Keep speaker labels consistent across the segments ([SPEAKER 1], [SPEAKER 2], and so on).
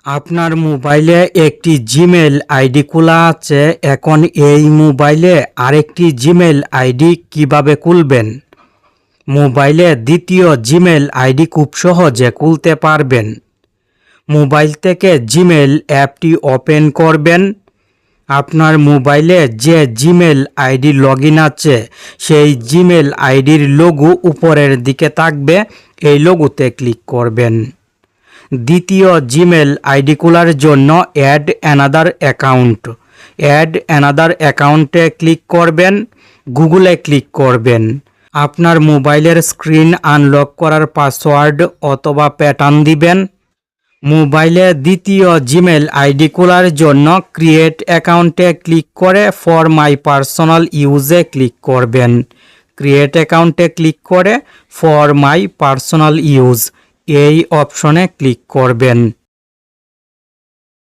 [SPEAKER 1] আপনার মোবাইলে একটি জিমেল আইডি খোলা আছে। এখন এই মোবাইলে আরেকটি জিমেল আইডি কিভাবে খুলবেন? মোবাইলে দ্বিতীয় জিমেল আইডি খুব সহজে খুলতে পারবেন। মোবাইল থেকে জিমেল অ্যাপটি ওপেন করবেন। আপনার মোবাইলে যে জিমেল আইডি লগইন আছে সেই জিমেল আইডির লোগো উপরের দিকে থাকবে, এই লোগোতে ক্লিক করবেন। দ্বিতীয় জিমেল আইডি খোলার জন্য অ্যাড অ্যানাদার অ্যাকাউন্টে ক্লিক করবেন, গুগলে ক্লিক করবেন। আপনার মোবাইলের স্ক্রিন আনলক করার পাসওয়ার্ড অথবা প্যাটার্ন দিবেন। মোবাইলে দ্বিতীয় জিমেল আইডি খোলার জন্য ক্রিয়েট অ্যাকাউন্টে ক্লিক করে ফর মাই পার্সোনাল ইউজে ক্লিক করবেন। ক্রিয়েট অ্যাকাউন্টে ক্লিক করে ফর মাই পার্সোনাল ইউজ এই অপশনে ক্লিক করবেন।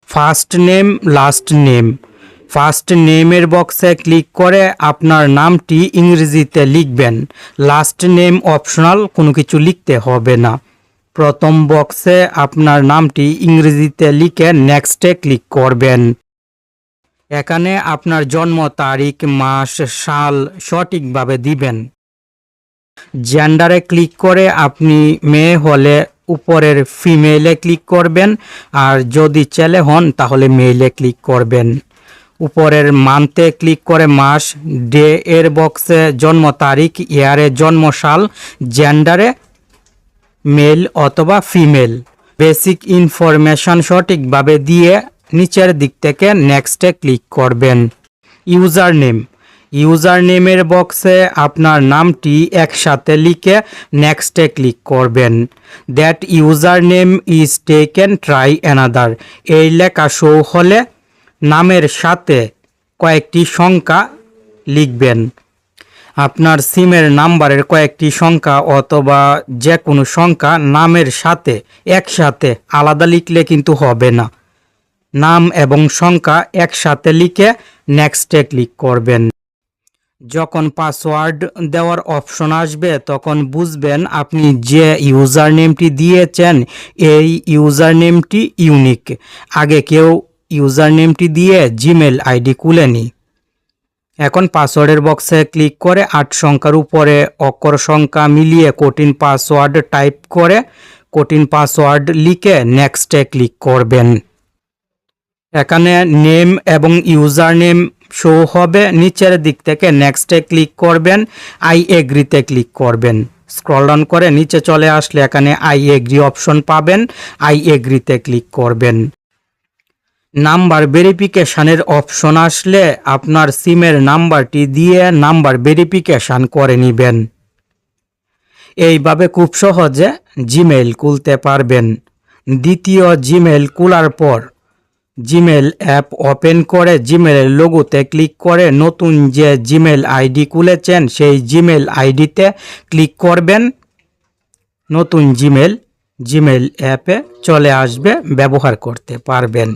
[SPEAKER 1] First name last name, first নেমের বক্সে ক্লিক করে আপনার নামটি ইংরেজিতে লিখবেন। লাস্ট নেম অপশনাল, কোনো কিছু লিখতে হবে না। প্রথম বক্সে আপনার নামটি ইংরেজিতে লিখে নেক্সটে ক্লিক করবেন। এখানে আপনার জন্ম তারিখ, মাস, সাল সঠিকভাবে দিবেন। জেন্ডারে ক্লিক করে আপনি মেয়ে হলে উপরের ফিমেলে ক্লিক করবেন, আর যদি ছেলে হন তাহলে মেলে ক্লিক করবেন। উপরের মান্থে ক্লিক করে মাস, ডে এর বক্সে জন্ম তারিখ, ইয়ারে জন্ম সাল, জেন্ডারে মেল অথবা ফিমেল। বেসিক ইনফরমেশন সঠিকভাবে দিয়ে নিচের দিক থেকে নেক্সটে ক্লিক করবেন। ইউজার নেমের বক্সে আপনার নামটি একসাথে লিখে নেক্সটে ক্লিক করবেন। That user name is taken try another, এই লেখা শো হলে নামের সাথে কয়েকটি সংখ্যা লিখবেন। আপনার সিমের নাম্বারের কয়েকটি সংখ্যা অথবা যে কোনো সংখ্যা নামের সাথে একসাথে আলাদা লিখলে কিন্তু হবে না। নাম এবং সংখ্যা একসাথে লিখে নেক্সটে ক্লিক করবেন। যখন পাসওয়ার্ড দেওয়ার অপশন আসবে তখন বুঝবেন আপনি যে ইউজার নেমটি দিয়েছেন এই ইউজার নেমটি ইউনিক। আগে কেউ ইউজার নেমটি দিয়ে জিমেল আইডি খুলেনি। এখন পাসওয়ার্ডের বক্সে ক্লিক করে 8 সংখ্যার উপরে অক্ষর সংখ্যা মিলিয়ে কঠিন পাসওয়ার্ড টাইপ করে কঠিন পাসওয়ার্ড লিখে নেক্সটে ক্লিক করবেন। এখানে নেম এবং ইউজার নেম শো হবে, নিচের দিক থেকে নেক্সটে ক্লিক করবেন, আই এগ্রিতে ক্লিক করবেন। স্ক্রল ডাউন করে নিচে চলে আসলে এখানে আই এগ্রি অপশন পাবেন, আই এগ্রিতে ক্লিক করবেন। নাম্বার ভেরিফিকেশানের অপশন আসলে আপনার সিমের নাম্বারটি দিয়ে নাম্বার ভেরিফিকেশান করে নেবেন। এইভাবে খুব সহজে জিমেল খুলতে পারবেন। দ্বিতীয় জিমেল খোলার পর জিমেল অ্যাপ ওপেন করে জিমেলের লোগোতে ক্লিক করে নতুন যে জিমেল আইডি খুলেছেন সেই জিমেল আইডিতে ক্লিক করবেন। নতুন জিমেল অ্যাপে চলে আসবে, ব্যবহার করতে পারবেন।